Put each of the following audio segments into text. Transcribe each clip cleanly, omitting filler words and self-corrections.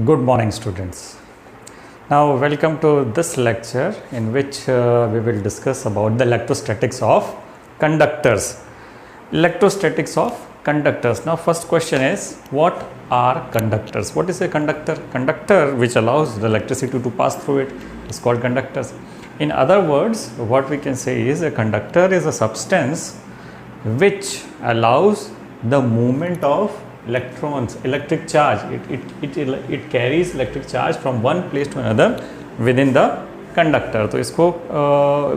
Good morning, students. Now, welcome to this lecture in which we will discuss about the electrostatics of conductors. Electrostatics of conductors. Now, first question is, what are conductors? What is a conductor? Conductor which allows the electricity to pass through it is called conductors. In other words, what we can say is a conductor is a substance which allows the movement of electrons, electric charge. It carries electric charge from one place to another within the conductor. तो इसको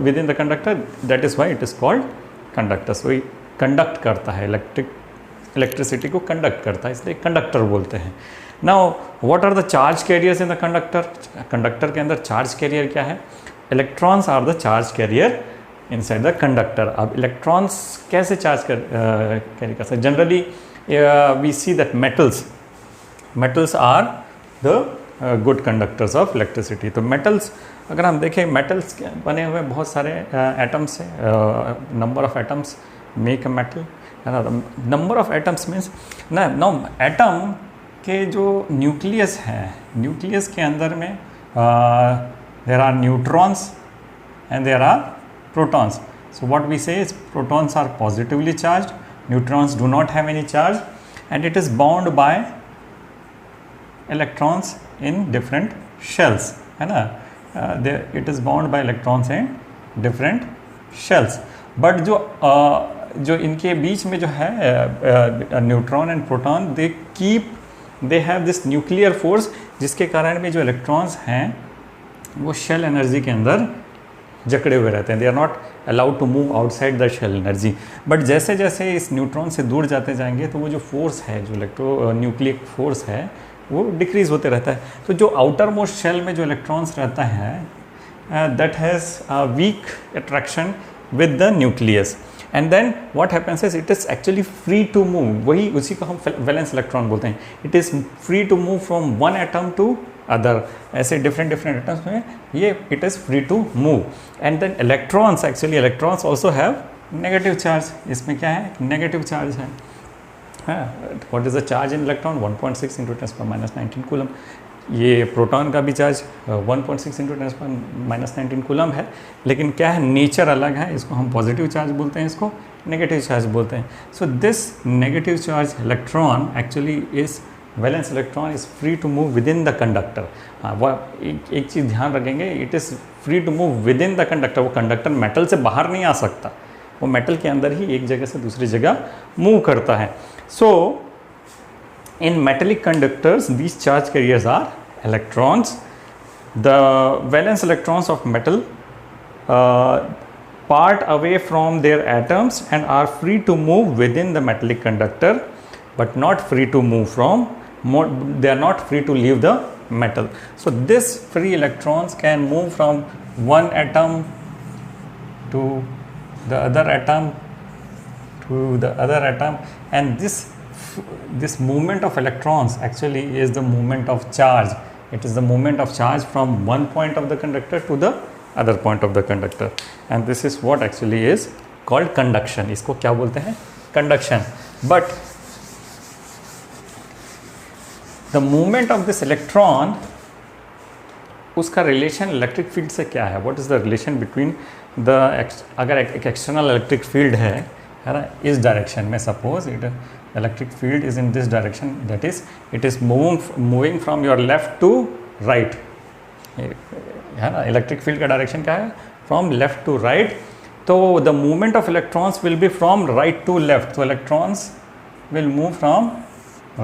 within the conductor, that is why it is called conductor. So ये conduct करता है, electricity को conduct करता है, इसलिए conductor बोलते हैं. Now what are the charge carriers in the conductor? Conductor के अंदर charge carrier क्या है? Electrons are the charge carrier inside the conductor. अब electrons कैसे charge carry कर सकते? Generally we see that metals are the good conductors of electricity. तो metals अगर हम देखें, metals के बने हुए बहुत सारे atoms हैं, number of atoms make a metal. Number of atoms means now atom के जो nucleus है, nucleus के अंदर में there are neutrons and there are protons. So what we say is protons are positively charged, neutrons do not have any charge, and it is bound by electrons in different shells, है ना? It is bound by electrons in different shells. But जो इनके बीच में जो है neutron and proton, they have this nuclear force, जिसके कारण में जो इलेक्ट्रॉन्स हैं वो शेल एनर्जी के अंदर जकड़े हुए रहते हैं. They are not allowed to move outside the shell energy. But जैसे जैसे इस न्यूट्रॉन से दूर जाते जाएंगे तो वो जो फोर्स है, जो न्यूक्लियर फोर्स है, वो डिक्रीज होते रहता है. तो जो आउटर मोस्ट शेल में जो इलेक्ट्रॉन्स रहता है, that has a weak attraction with the nucleus, and then what happens is it is actually free to move. उसी को हम वैलेंस इलेक्ट्रॉन बोलते हैं. It is free to move from one atom to other. ऐसे different atoms में ये it is free to move. And then electrons also have negative charge. इसमें क्या है? नेगेटिव चार्ज है. What is the charge in electron? 1.6 into 10⁻19 coulomb. ये proton का भी चार्ज 1.6 इंटू 10⁻19 कूलम है. लेकिन क्या है, नेचर अलग है. इसको हम पॉजिटिव चार्ज बोलते हैं, इसको नेगेटिव चार्ज बोलते हैं. So this negative charge electron actually is valence electron is free to move within the conductor. हाँ, वह एक चीज़ ध्यान रखेंगे, it is free to move within the conductor. वो कंडक्टर मेटल से बाहर नहीं आ सकता, वो मेटल के अंदर ही एक जगह से दूसरी जगह मूव करता है. सो in metallic conductors, these charge carriers are electrons. The valence electrons of metal part away from their atoms and are free to move within the metallic conductor, but not free to move from, they are not free to leave the metal. So this free electrons can move from one atom to the other atom to the other atom, and this movement of electrons actually is the movement of charge. It is the movement of charge from one point of the conductor to the other point of the conductor, and this is what actually is called conduction. इसको क्या बोलते हैं? Conduction. But the movement of this electron, उसका relation electric field से क्या है? What is the relation between the अगर एक एक्सटर्नल इलेक्ट्रिक फील्ड है ना, इस डायरेक्शन में, suppose it electric field is in this direction, that is it is moving from your left to right, है ना. इलेक्ट्रिक फील्ड का डायरेक्शन क्या है? From left to right. तो the movement of electrons will be from right to left. तो electrons will move from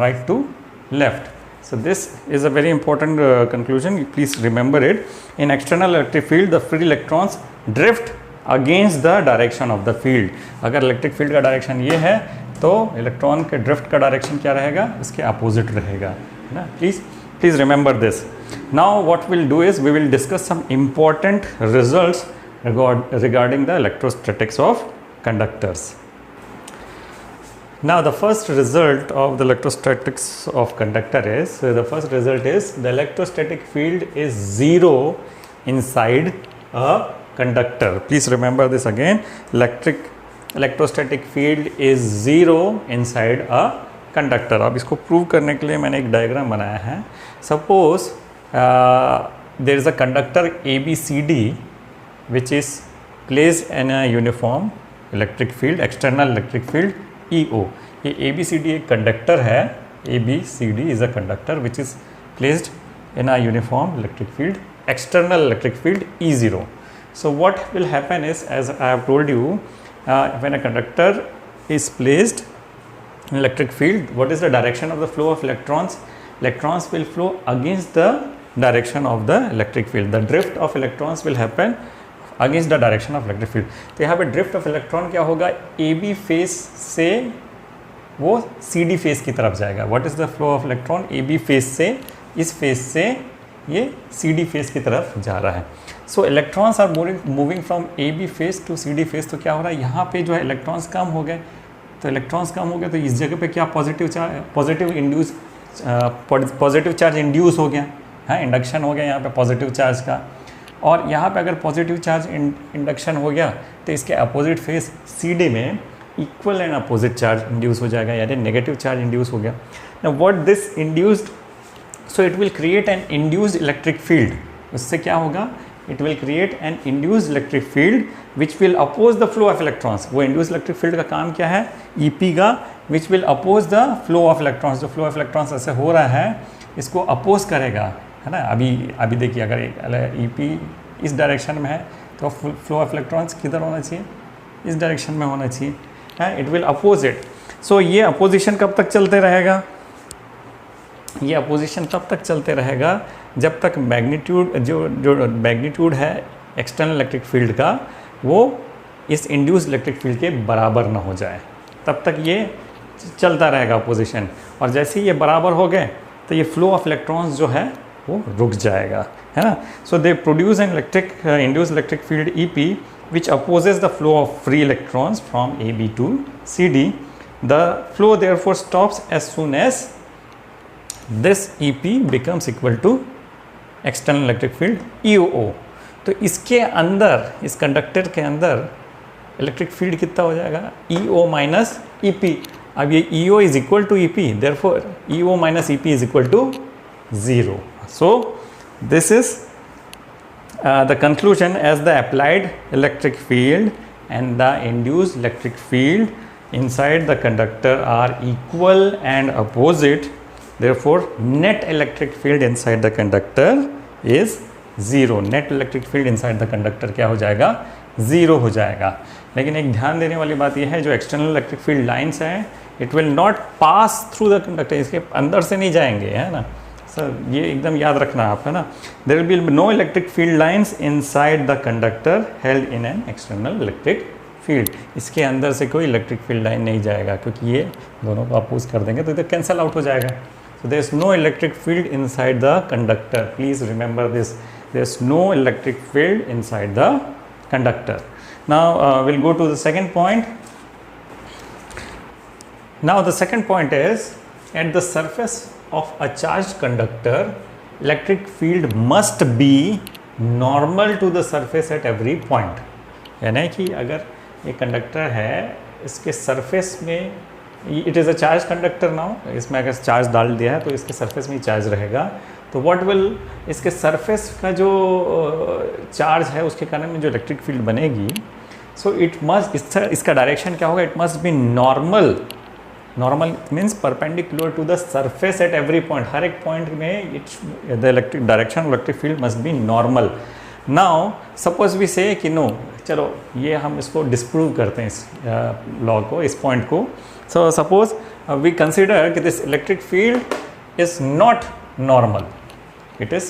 right to left. So this is a very important conclusion. Please remember it. In external electric field, the free electrons drift against the direction of the field. अगर electric field का direction ये है तो electron के drift का direction क्या रहेगा? इसके अपोजिट रहेगा, है ना. Please remember this. Now what will do is we will discuss some important results regarding the electrostatics of conductors. Now the first result of the electrostatics of conductor is, the electrostatic field is zero inside a conductor. Please remember this again. Electrostatic field is zero inside a conductor. अब इसको prove करने के लिए मैंने एक diagram बनाया है। Suppose there is a conductor ABCD which is placed in a uniform electric field, external electric field EO। ये ABCD एक कंडक्टर है। ABCD is a conductor which is placed in a uniform electric field, external electric field E0. So what will happen is, as I have told you, when a conductor is placed in electric field, what is the direction of the flow of electrons? Electrons will flow against the direction of the electric field. The drift of electrons will happen against the direction of electric field. तो यहाँ पे drift of electron क्या होगा? AB phase से वो CD phase की तरफ जाएगा. What is the flow of electron? AB phase से, इस फेज से ये CD फेज की तरफ जा रहा है। So electrons are moving from AB face to CD face. तो क्या हो रहा है, यहाँ पे जो है इलेक्ट्रॉन्स कम हो गए। तो इलेक्ट्रॉन्स कम हो गए तो इस जगह पे क्या पॉजिटिव चार्ज इंड्यूस हो गया, हाँ, इंडक्शन हो गया यहाँ पे पॉजिटिव चार्ज का। और यहाँ पे अगर पॉजिटिव चार्ज इंडक्शन हो गया तो इसके अपोजिट फेज CD में equal and opposite charge induce हो जाएगा, यानी नेगेटिव चार्ज इंड्यूस हो गया। Now what this induced, so it will create an induced electric field. उससे क्या होगा, it will create an induced electric field which will oppose the flow of electrons. वो induced electric field का काम क्या है, EP का, which will oppose the flow of electrons. जो फ्लो ऑफ इलेक्ट्रॉन्स ऐसे हो रहा है इसको अपोज करेगा, है ना। अभी देखिए, अगर EP इस डायरेक्शन में है तो फ्लो ऑफ इलेक्ट्रॉन्स किधर होना चाहिए, इस डायरेक्शन में होना चाहिए, है। It will oppose it. So ये अपोजिशन कब तक चलते रहेगा, ये अपोजिशन तब तक चलते रहेगा जब तक मैग्नीट्यूड जो मैग्नीट्यूड है एक्सटर्नल इलेक्ट्रिक फील्ड का वो इस इंड्यूस्ड इलेक्ट्रिक फील्ड के बराबर ना हो जाए, तब तक ये चलता रहेगा अपोजिशन। और जैसे ही ये बराबर हो गए तो ये फ्लो ऑफ इलेक्ट्रॉन्स जो है वो रुक जाएगा, है ना। So they produce an induced electric field EP which opposes the flow of free electrons from AB to CD. The flow therefore stops as soon as this EP becomes equal to external electric field EO. तो इसके अंदर, इस conductor के अंदर electric field कितना हो जाएगा, EO minus EP। अब ये EO is equal to EP, therefore EO minus EP is equal to 0. So this is the conclusion, as the applied electric field and the induced electric field inside the conductor are equal and opposite, therefore net electric field inside the conductor is 0. net electric field inside the conductor क्या हो जाएगा, 0 हो जाएगा। लेकिन एक ध्यान देने वाली बात यह है, जो एक्सटर्नल इलेक्ट्रिक फील्ड लाइंस हैं it will not pass through the conductor, इसके अंदर से नहीं जाएंगे, है ना सर, ये एकदम याद रखना आप, है ना। There will be no electric field lines inside the conductor held in an external electric field. इसके अंदर से कोई इलेक्ट्रिक फील्ड लाइन नहीं जाएगा, क्योंकि ये दोनों को अपोज कर देंगे तो इधर कैंसल आउट हो जाएगा। So there is no electric field inside the conductor. Please remember this. There is no electric field inside the conductor. Now we'll go to the second point. Now the second point is, at the surface of a charged conductor, electric field must be normal to the surface at every point. यानी कि अगर ये conductor है, इसके surface में, it is a charge conductor now, इसमें अगर charge डाल दिया है तो इसके सरफेस में ही चार्ज रहेगा। तो व्हाट विल, इसके सरफेस का जो चार्ज है उसके कारण में जो इलेक्ट्रिक फील्ड बनेगी, सो इट मस्ट, इसका डायरेक्शन क्या होगा, it must be normal. Normal means perpendicular to the surface at every point, हर एक पॉइंट में the electric direction electric field must be normal. Now suppose we say कि no, चलो ये हम इसको डिस्प्रूव करते हैं, इस लॉ को, इस पॉइंट को। So suppose we consider that this electric field is not normal. It is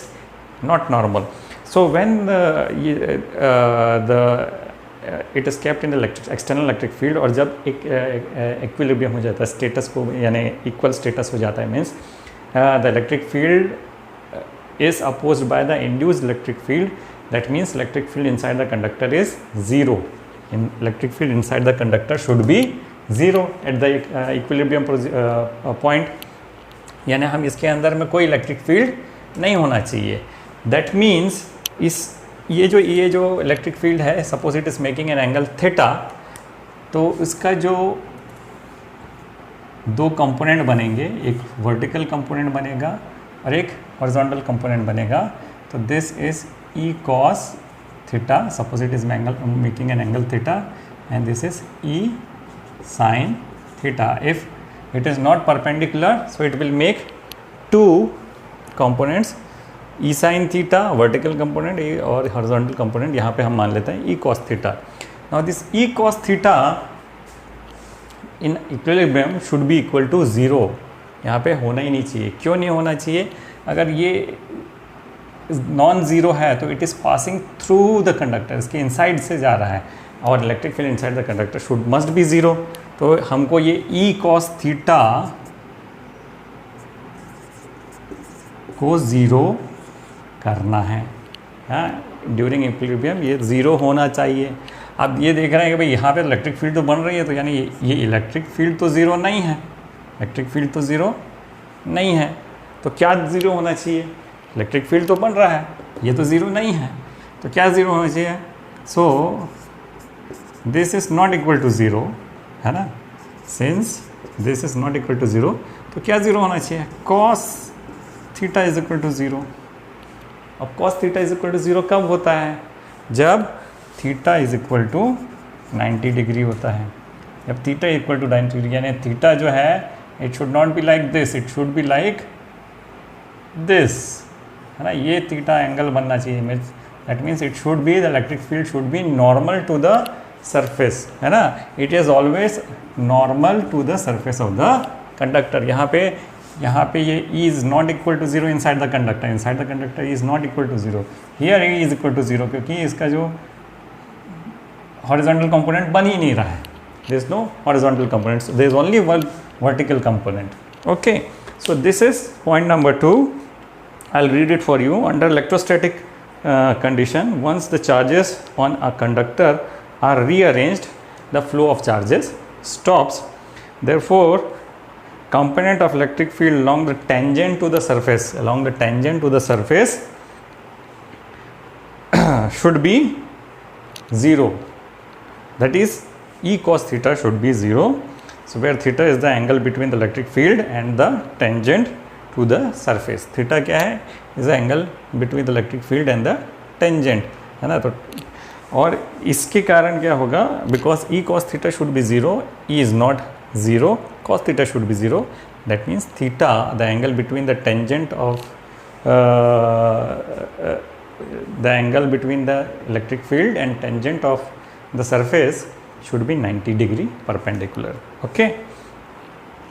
not normal. So when it is kept in the external electric field, और जब एक equilibrium हो जाता है, status को यानी equal status हो जाता है, means the electric field is opposed by the induced electric field. That means electric field inside the conductor is 0. Electric field inside the conductor should be 0 at the equilibrium point, यानी हम इसके अंदर में कोई electric field नहीं होना चाहिए। That means ये जो इलेक्ट्रिक फील्ड है, suppose it is making an angle theta, तो इसका जो दो कंपोनेंट बनेंगे, एक वर्टिकल कंपोनेंट बनेगा और एक हॉरिजॉन्टल कंपोनेंट बनेगा, तो this is E cos theta, suppose it is making an angle theta, and this is E sine theta. If it is not perpendicular, so it will make two components, e sin theta vertical component और horizontal component. यहाँ पे हम मान लेते हैं e cos theta. Now this e cos theta in equilibrium should be equal to 0. यहाँ पे होना ही नहीं चाहिए. क्यों नहीं होना चाहिए? अगर ये नॉन ज़ीरो है तो it is passing through the conductor, इसके इनसाइड से जा रहा है, और electric field inside the conductor should must be zero. तो हमको ये ई कॉस थीटा को ज़ीरो करना है. हाँ, ड्यूरिंग इक्विलिब्रियम ये ज़ीरो होना चाहिए. अब ये देख रहे हैं कि भाई यहाँ पे इलेक्ट्रिक फील्ड तो बन रही है, तो यानी ये इलेक्ट्रिक फील्ड तो ज़ीरो नहीं है, इलेक्ट्रिक फील्ड तो ज़ीरो नहीं है, तो क्या ज़ीरो होना चाहिए? इलेक्ट्रिक फील्ड तो बन रहा है, ये तो ज़ीरो नहीं है, तो क्या ज़ीरो होना चाहिए? So this is not equal to zero, है ना. Since this is not equal to zero, तो क्या ज़ीरो होना चाहिए? Cos theta is equal to zero. अब cos theta is equal to zero कब होता है? जब theta is equal to 90 degree होता है. जब थीटा इक्वल टू 90 डिग्री, यानी थीटा जो है it should not be like this, it should be like this, है ना. ये थीटा एंगल बनना चाहिए. That means it should be, the electric field should be normal to the surface, है ना. It is always normal to the surface of the conductor. यहाँ पे ये E is not equal to zero inside the conductor, inside the conductor is not equal to zero. Here E is equal to zero, क्योंकि इसका जो horizontal component बन ही नहीं रहा है. There is no horizontal components, there is only one vertical component. Okay, so this is point number 2. I will read it for you. Under electrostatic condition, once the charges on a conductor are rearranged, the flow of charges stops. Therefore, component of electric field along the tangent to the surface, should be 0. That is, E cos theta should be 0. So where theta is the angle between the electric field and the tangent to the surface. Theta क्या है? Is the angle between the electric field and the tangent, है ना. तो और इसके कारण क्या होगा? Because E cos theta should be zero, E is not zero, cos theta should be zero. That means theta, the angle between the tangent of the angle between the electric field and tangent of the surface should be 90 degree perpendicular. Okay,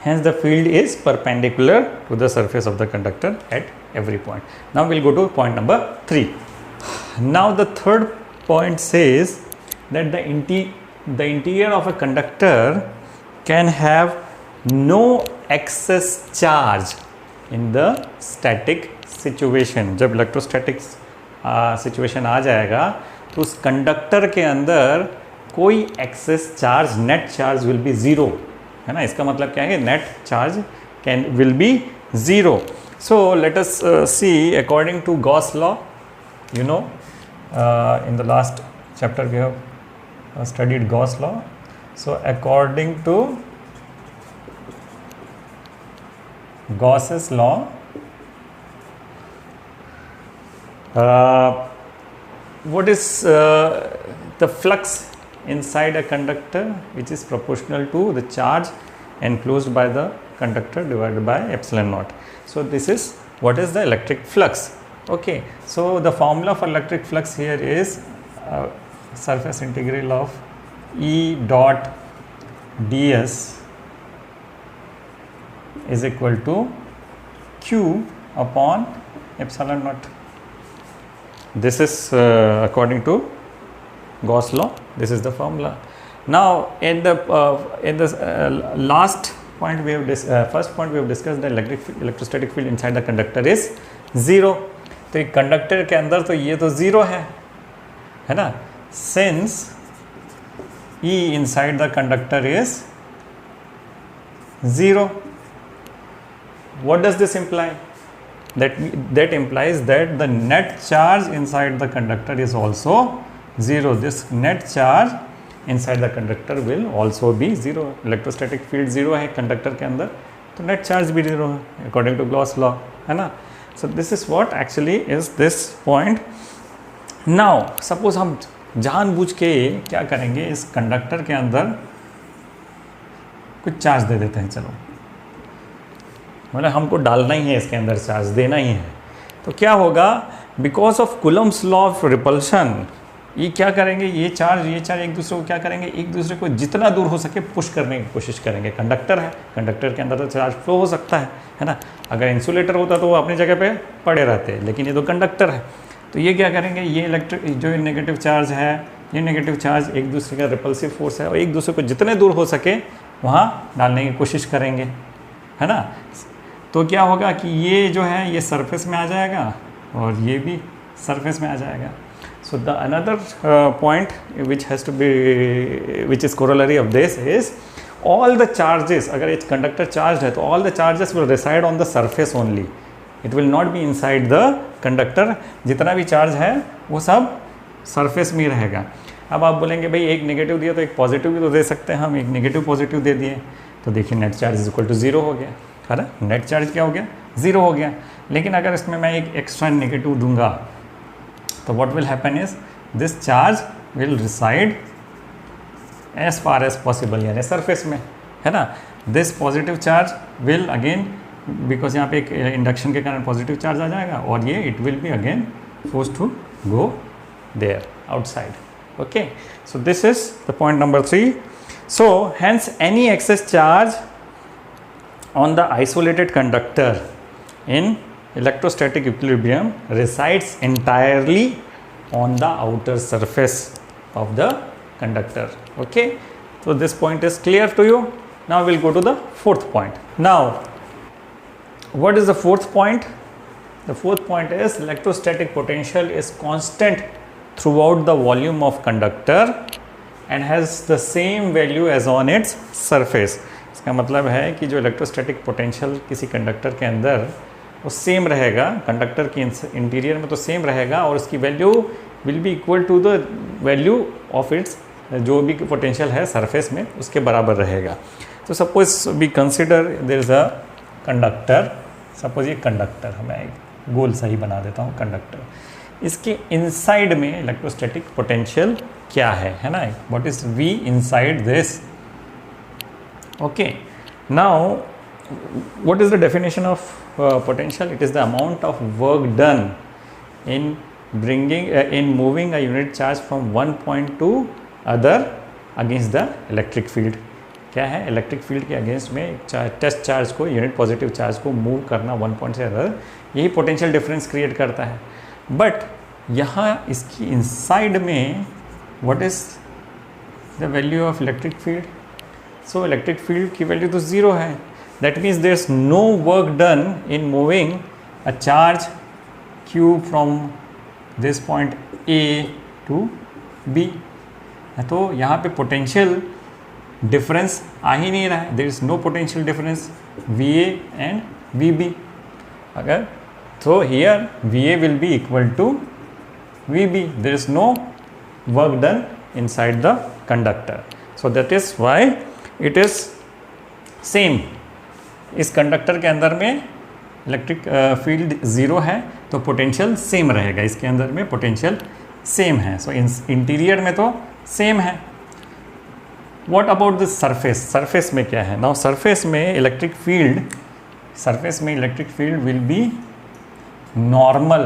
hence the field is perpendicular to the surface of the conductor at every point. Now we'll go to point number 3. Now the third point says that the interior of a conductor can have no excess charge in the static situation. जब electrostatic situation आ जाएगा तो उस conductor के अंदर कोई excess charge, net charge will be zero, है ना. इसका मतलब क्या है? Net charge will be zero. So let us see according to Gauss law. You know, in the last chapter we have studied Gauss law. So according to Gauss's law, what is the flux inside a conductor, which is proportional to the charge enclosed by the conductor divided by epsilon naught. So this is what is the electric flux. Okay, so the formula for electric flux here is surface integral of E dot ds is equal to Q upon epsilon naught. This is according to Gauss law. This is the formula. Now in the last point we have first point we have discussed the electrostatic field inside the conductor is 0. तो एक conductor के अंदर तो ये तो zero है ना. Since E inside the conductor is 0, what does this imply? That implies that the net charge inside the conductor is also 0. This net charge inside the conductor will also be zero. Electrostatic field zero है conductor के अंदर, तो net charge भी zero है according to Gauss law, है ना। So this is what actually is this point. Now suppose हम जानबूझ के क्या करेंगे, इस कंडक्टर के अंदर कुछ चार्ज दे देते हैं, चलो मतलब हमको डालना ही है इसके अंदर, चार्ज देना ही है, तो क्या होगा, because of Coulomb's law of repulsion, ये क्या करेंगे, ये चार्ज एक दूसरे को क्या करेंगे, एक दूसरे को जितना दूर हो सके पुश करने की कोशिश करेंगे। कंडक्टर है, कंडक्टर के अंदर तो चार्ज फ्लो हो सकता है ना। अगर इंसुलेटर होता तो वो अपनी जगह पे पड़े रहते, लेकिन ये तो कंडक्टर है, तो ये क्या करेंगे, ये इलेक्ट्रिक जो नेगेटिव चार्ज है, ये नेगेटिव चार्ज एक दूसरे का रिपल्सिव फोर्स है, और एक दूसरे को जितने दूर हो सके वहाँ डालने की कोशिश करेंगे, है ना। तो क्या होगा कि ये जो है ये सरफेस में आ जाएगा और ये भी सरफेस में आ जाएगा। So the another point which has to be which is corollary of this is all the charges, अगर ये कंडक्टर चार्ज है तो all the charges will reside on the surface only, it will not be inside the conductor. जितना भी charge है वो सब surface में ही रहेगा। अब आप बोलेंगे भाई एक नेगेटिव दिया तो एक पॉजिटिव भी तो दे सकते हैं हम, एक नेगेटिव पॉजिटिव दे दिए तो देखिए net charge is equal to zero हो गया, है ना। नेट चार्ज क्या हो गया, ज़ीरो हो गया। लेकिन अगर इसमें मैं एक एक्स्ट्रा नेगेटिव दूंगा तो what will happen is this charge will reside as far as possible, यानी सरफेस में, है ना। This positive charge will again, because यहाँ पे एक इंडक्शन के कारण पॉजिटिव चार्ज आ जाएगा, और ये it will be again force to go there outside. Okay, so this is the point number 3. So hence any excess charge on the isolated conductor in electrostatic equilibrium resides entirely on the outer surface of the conductor. Okay, so this point is clear to you. Now we'll go to the fourth point. Now what is the fourth point? The fourth point is electrostatic potential is constant throughout the volume of conductor and has the same value as on its surface. इसका मतलब है कि जो electrostatic potential किसी conductor के अंदर वो same रहेगा, कंडक्टर की इंटीरियर में तो सेम रहेगा, और उसकी value will be equal to the value of its, जो भी पोटेंशियल है सरफेस में उसके बराबर रहेगा। तो suppose we consider there is a conductor, suppose ये कंडक्टर, मैं एक गोल सही बना देता हूँ कंडक्टर, इसके इनसाइड में इलेक्ट्रोस्टैटिक पोटेंशियल क्या है ना, what is we inside this. Okay, now what is the definition of potential, it is the amount of work done in bringing in moving a unit charge from one point to other against the electric field. क्या है, electric field के against में test charge को, unit positive charge को move करना one point से other, यही potential difference create करता है। बट यहाँ इसकी इनसाइड में what is the value of electric field, so electric field की वैल्यू तो ज़ीरो है, that means there is no work done in moving a charge Q from this point A to B. तो यहाँ पे potential difference आ ही नहीं रहा है, there is no potential difference V A and V B. अगर so here VA will be equal to VB, there is no work done inside the conductor, so that is why it is same। इस conductor के अंदर में electric field zero है तो potential same रहेगा, इसके अंदर में पोटेंशियल सेम है, सो इंटीरियर में तो सेम है। What about the surface, surface में क्या है, नाउ सरफेस में electric field will be normal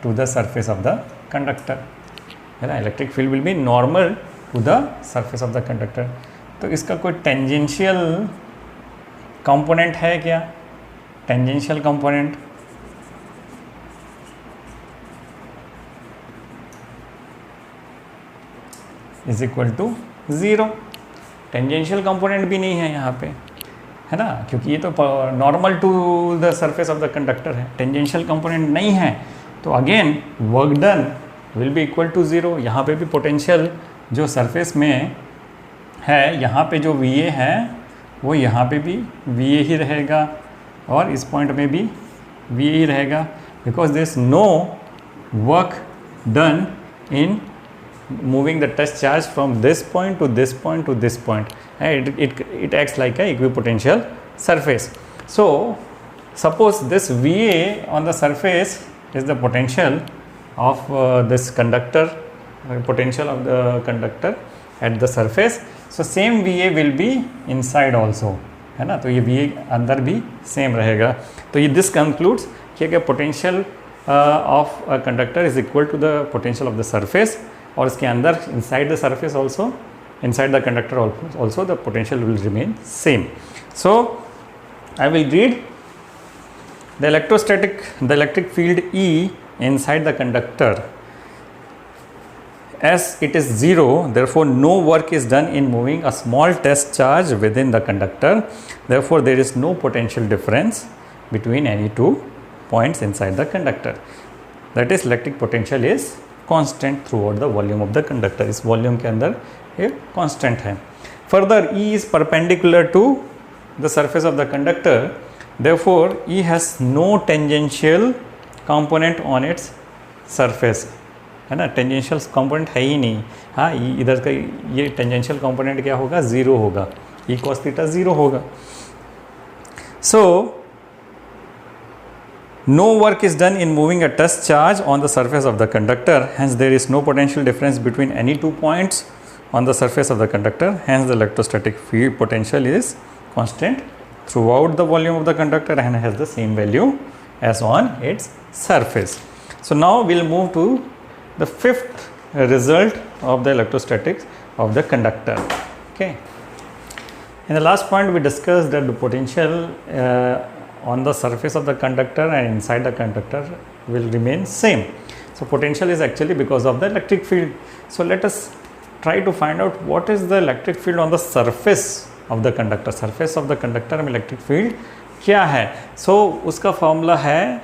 to the surface of the conductor, है ना। Electric field will be normal to the surface of the conductor. तो इसका कोई टेंजेंशियल कंपोनेंट है क्या, tangential component, is equal to zero. Tangential component भी नहीं है यहाँ पे, है ना, क्योंकि ये तो normal to the surface of the conductor है, टेंजेंशियल कंपोनेंट नहीं है, तो again work done will be equal to zero. यहाँ पे भी पोटेंशियल जो सरफेस में है, यहाँ पे जो वी ए है वो यहाँ पे भी वी ए ही रहेगा, और इस पॉइंट में भी वी ए ही रहेगा, because there is no work done in moving the touch charge from this point to this point to this point, and it acts like a equipotential surface. So suppose this VA on the surface is the potential of this conductor, potential of the conductor at the surface. So same VA will be inside also, है ना. तो ये VA अंदर भी same रहेगा. तो ये this concludes कि potential of a conductor is equal to the potential of the surface, और इसके अंदर inside the surface also, inside the conductor also the potential will remain same. So I will read the electric field E inside the conductor as it is 0, therefore no work is done in moving a small test charge within the conductor, therefore there is no potential difference between any two points inside the conductor, that is electric potential is constant throughout the volume of the conductor. इस volume के अंदर ये constant है. Further E is perpendicular to the surface of the conductor, therefore E has no tangential component on its surface, है ना. Tangential component है ही नहीं. हाँ, इधर का ये टेंजेंशियल कंपोनेंट क्या होगा, ज़ीरो होगा. E cos थीटा ज़ीरो होगा. सो no work is done in moving a test charge on the surface of the conductor, hence there is no potential difference between any two points on the surface of the conductor, hence the electrostatic field potential is constant throughout the volume of the conductor and has the same value as on its surface. So now we'll move to the fifth result of the electrostatics of the conductor. Okay. In the last point we discussed that the potential on the surface of the conductor and inside the conductor will remain same. So potential is actually because of the electric field. So let us try to find out what is the electric field on the surface of the conductor. Surface of the conductor में electric field क्या है? So उसका formula है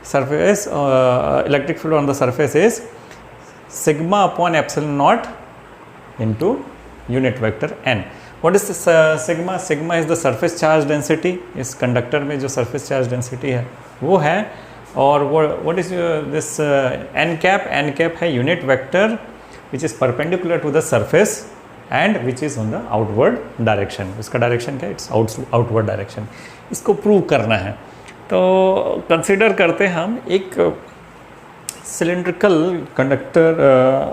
surface electric field on the surface is sigma upon epsilon naught into unit vector n. What is this sigma? Sigma is the surface charge density. इस conductor में जो surface charge density है वो है. और what is this n cap? N cap है unit vector which is perpendicular to the surface and which is on the outward direction. इसका direction क्या है? It's outward direction. इसको प्रूव करना है. तो कंसिडर करते हैं हम एक सिलेंड्रिकल कंडक्टर,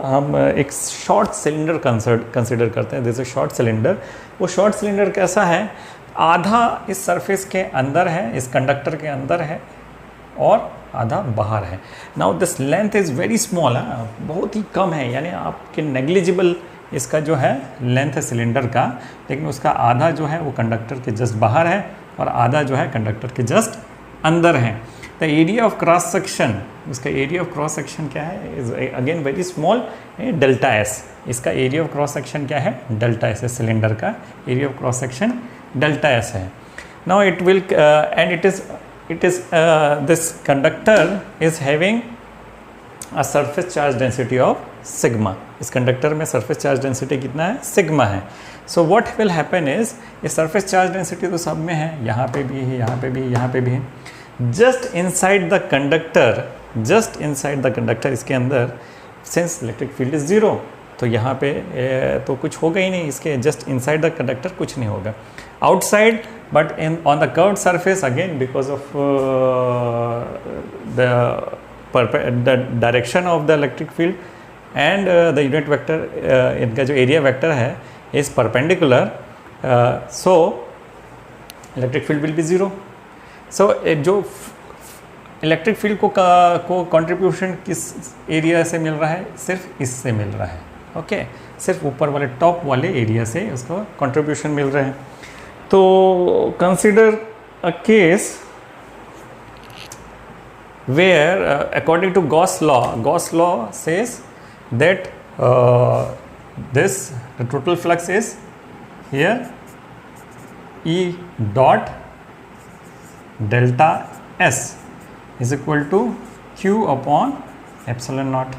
हम एक शॉर्ट सिलेंडर कंसिडर करते हैं. This is short cylinder. वो शॉर्ट सिलेंडर कैसा है? आधा इस सरफेस के अंदर है, इस कंडक्टर के अंदर है, और आधा बाहर है. Now this length is very small, बहुत ही कम है, यानी आपके नेग्लिजिबल इसका जो है लेंथ है सिलेंडर का, लेकिन उसका आधा जो है वो कंडक्टर के जस्ट बाहर है और आधा जो है कंडक्टर के जस्ट अंदर है. The area of cross section, इसका एरिया ऑफ क्रॉस सेक्शन क्या है? Is again very small, delta S. इसका एरिया ऑफ क्रॉस सेक्शन क्या है? डेल्टा एस है. सिलेंडर का area of cross section delta S है. Now it will and it is this conductor is having a surface charge density of sigma. इस conductor में surface charge density कितना है? Sigma है. So what will happen is, ये surface charge density तो सब में है, यहाँ पे भी है, यहाँ पे भी, यहाँ पे भी है. जस्ट इनसाइड द कंडक्टर, इसके अंदर since electric field is zero, तो यहाँ पे तो कुछ होगा ही नहीं. इसके जस्ट इनसाइड द कंडक्टर कुछ नहीं होगा. Outside but in on the curved surface again because of the direction of the electric field and the unit vector, इनका जो एरिया वेक्टर है is perpendicular, so electric field will be zero. So जो electric field को contribution किस area से मिल रहा है? सिर्फ इससे मिल रहा है. ओके, सिर्फ ऊपर वाले टॉप वाले एरिया से उसको कंट्रीब्यूशन मिल रहा है. तो consider a case where according to Gauss law says that this the total flux is here E dot delta S is equal to Q upon epsilon naught.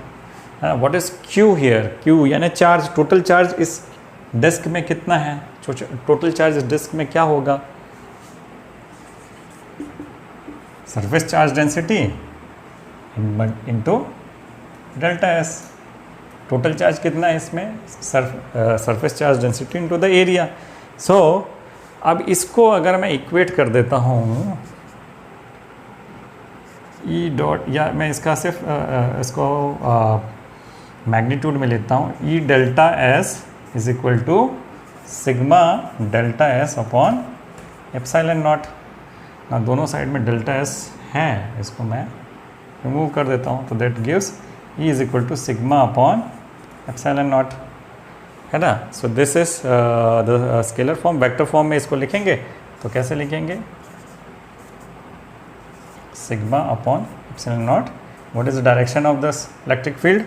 What is Q here? Q यानी charge, total charge इस disc में कितना है? Total charge इस disc में क्या होगा? Surface charge density into delta S. Total charge कितना है इसमें, surface charge density into the area. So अब इसको अगर मैं इक्वेट कर देता हूँ ई डॉट, या मैं इसका सिर्फ इसको मैग्नीट्यूड में लेता हूँ, E delta S is equal to sigma delta S upon epsilon naught. ना दोनों साइड में डेल्टा एस है, इसको मैं रिमूव कर देता हूँ, तो that gives E is equal to sigma upon epsilon naught, है ना। So this is the scalar form. Vector form में इसको लिखेंगे तो कैसे लिखेंगे, sigma upon epsilon naught. What is the direction of this electric field,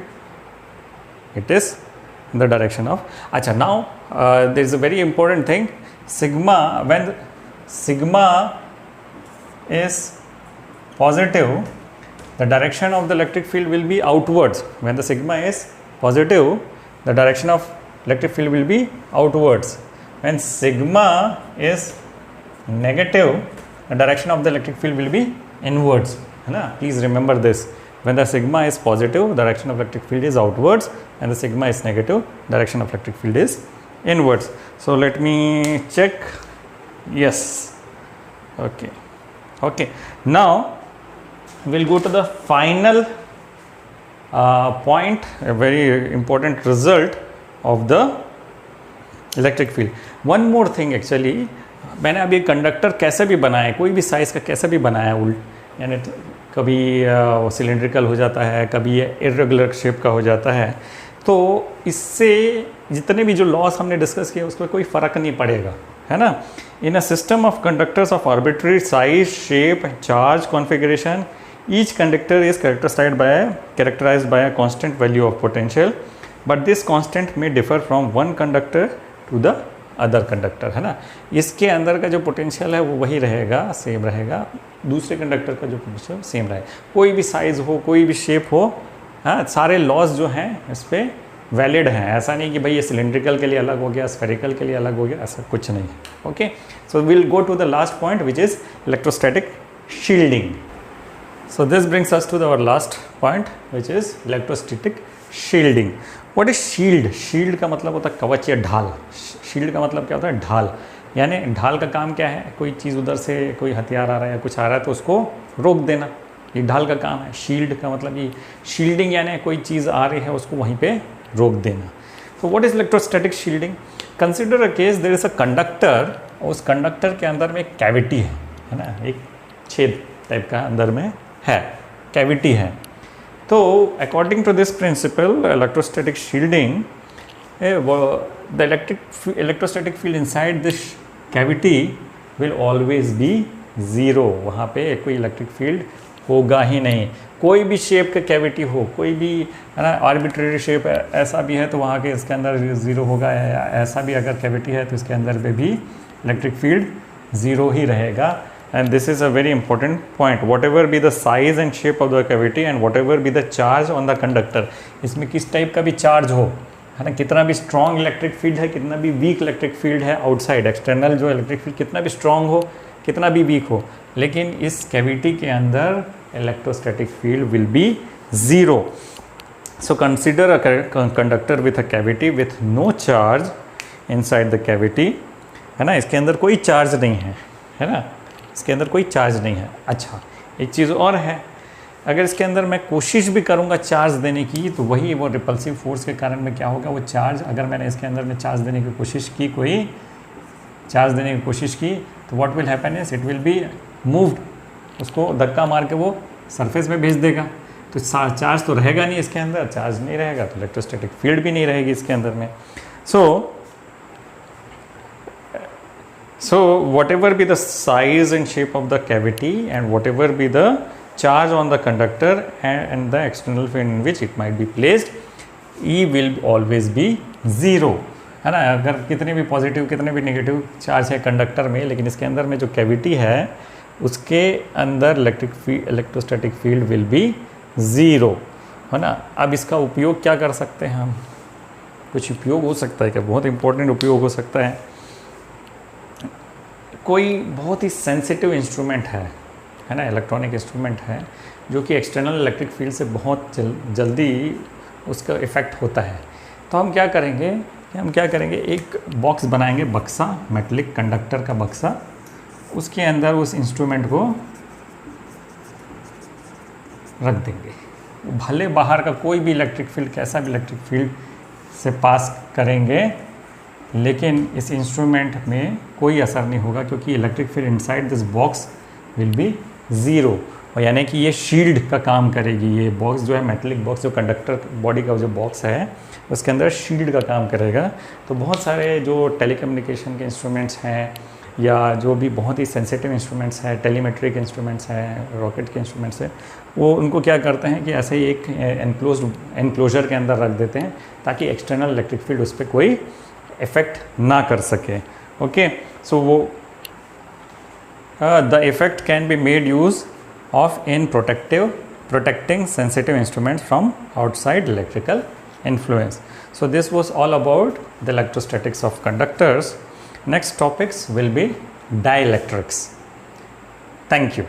it is in the direction of, acha now there is a very important thing, sigma, when sigma is positive, the direction of the electric field will be outwards. When the sigma is positive, the direction of electric field will be outwards. When sigma is negative, the direction of the electric field will be inwards, है ना। Please remember this. When the sigma is positive, direction of electric field is outwards, and the sigma is negative, direction of electric field is inwards. So let me check. Yes. Okay. Now we'll go to the final point, a very important result of the electric field. One more thing actually, मैंने अभी conductor कैसे भी बनाया, कोई भी size का कैसे भी बनाया, यानी कभी सिलेंड्रिकल हो जाता है, कभी इरेगुलर शेप का हो जाता है, तो इससे जितने भी जो लॉस हमने डिस्कस किए उसमें कोई फ़र्क नहीं पड़ेगा, है ना। In a system of conductors of arbitrary size, shape, charge configuration, each conductor is characterised by a constant value of potential, but this constant may differ from one conductor to the other conductor, है ना। इसके अंदर का जो potential है वो वही रहेगा, सेम रहेगा, दूसरे कंडक्टर का जो पोटेंशियल सेम रहेगा। कोई भी साइज़ हो, कोई भी शेप हो, हाँ, सारे लॉस जो हैं इस पर वैलिड हैं। ऐसा नहीं कि भाई ये सिलेंड्रिकल के लिए अलग हो गया, स्फेरिकल के लिए अलग हो गया, ऐसा कुछ नहीं है। Okay, so will go to the last point which is electrostatic shielding. So this brings us to our last point which is electrostatic shielding. What is shield? Shield का मतलब होता है कवच या ढाल। शील्ड का मतलब क्या होता है? ढाल। यानी ढाल का काम क्या है? कोई चीज़ उधर से कोई हथियार आ रहा है या कुछ आ रहा है तो उसको रोक देना, ये ढाल का काम है। शील्ड का मतलब ये शील्डिंग, यानी कोई चीज़ आ रही है उसको वहीं पे रोक देना। तो what is electrostatic shielding? Consider a case there is a conductor, और उस कंडक्टर के अंदर में एक कैविटी है ना, एक छेद टाइप का अंदर में है, कैविटी है। तो according to this principle electrostatic shielding, the electrostatic field inside this cavity will always be zero। वहाँ पे कोई इलेक्ट्रिक फील्ड होगा ही नहीं। कोई भी शेप का कैविटी हो, कोई भी, है ना, आर्बिट्रेरी शेप ऐसा भी है तो वहाँ के इसके अंदर ज़ीरो होगा, या ऐसा भी अगर कैविटी है तो इसके अंदर पे भी इलेक्ट्रिक फील्ड ज़ीरो ही रहेगा। And this is a very important point. What ever be the size and shape of the cavity and what ever be the charge on the conductor, इसमें किस टाइप का भी चार्ज हो, है ना, कितना भी स्ट्रॉन्ग इलेक्ट्रिक फील्ड है, कितना भी वीक इलेक्ट्रिक फील्ड है आउटसाइड, एक्सटर्नल जो इलेक्ट्रिक फील्ड कितना भी स्ट्रॉन्ग हो, कितना भी वीक हो, लेकिन इस कैविटी के अंदर electrostatic field will be zero. So consider a conductor with a cavity with no charge inside the cavity, है ना, इसके अंदर कोई चार्ज नहीं है ना, इसके अंदर कोई चार्ज नहीं है। अच्छा, एक चीज़ और है, अगर इसके अंदर मैं कोशिश भी करूंगा चार्ज देने की तो वही वो रिपल्सिव फोर्स के कारण में क्या होगा, वो चार्ज, अगर मैंने इसके अंदर में चार्ज देने की कोशिश की, कोई चार्ज देने की कोशिश की, तो what will happen is it will be moved, उसको धक्का मार के वो सरफेस में भेज देगा। तो चार्ज तो रहेगा नहीं इसके अंदर, चार्ज नहीं रहेगा तो इलेक्ट्रोस्टैटिक फील्ड भी नहीं रहेगी इसके अंदर में। So whatever be the size and shape of the cavity and whatever be the charge on the conductor and the external field in which it might be placed, E will always be zero, है ना। अगर कितने भी positive कितने भी negative charge है conductor में, लेकिन इसके अंदर में जो कैविटी है उसके अंदर electrostatic field will be zero, है ना। अब इसका उपयोग क्या कर सकते हैं हम? कुछ उपयोग हो सकता है क्या? बहुत इंपॉर्टेंट उपयोग हो सकता है। कोई बहुत ही सेंसिटिव इंस्ट्रूमेंट है ना, इलेक्ट्रॉनिक इंस्ट्रूमेंट है जो कि एक्सटर्नल इलेक्ट्रिक फील्ड से बहुत जल्दी उसका इफ़ेक्ट होता है। तो हम क्या करेंगे एक बॉक्स बनाएंगे, बक्सा, मेटलिक कंडक्टर का बक्सा, उसके अंदर उस इंस्ट्रूमेंट को रख देंगे। भले बाहर का कोई भी इलेक्ट्रिक फील्ड, कैसा भी इलेक्ट्रिक फील्ड से पास करेंगे, लेकिन इस इंस्ट्रूमेंट में कोई असर नहीं होगा, क्योंकि electric field inside this box will be zero. और यानी कि ये शील्ड का काम करेगी। ये बॉक्स जो है, मेटलिक बॉक्स, जो कंडक्टर बॉडी का जो बॉक्स है, उसके अंदर शील्ड का काम करेगा। तो बहुत सारे जो टेलीकम्युनिकेशन के इंस्ट्रूमेंट्स हैं, या जो भी बहुत ही सेंसिटिव इंस्ट्रूमेंट्स हैं, टेलीमेट्रिक इंस्ट्रूमेंट्स हैं, रॉकेट के इंस्ट्रूमेंट्स हैं, वो उनको क्या करते हैं कि ऐसे ही एक एनक्लोजर के अंदर रख देते हैं, ताकि एक्सटर्नल इलेक्ट्रिक फील्ड उस पर कोई इफ़ेक्ट ना कर सके। ओके, सो वो the effect can be made use of in protecting sensitive instruments from outside electrical influence. So this was all about the electrostatics of conductors. Next topics will be dielectrics. Thank you.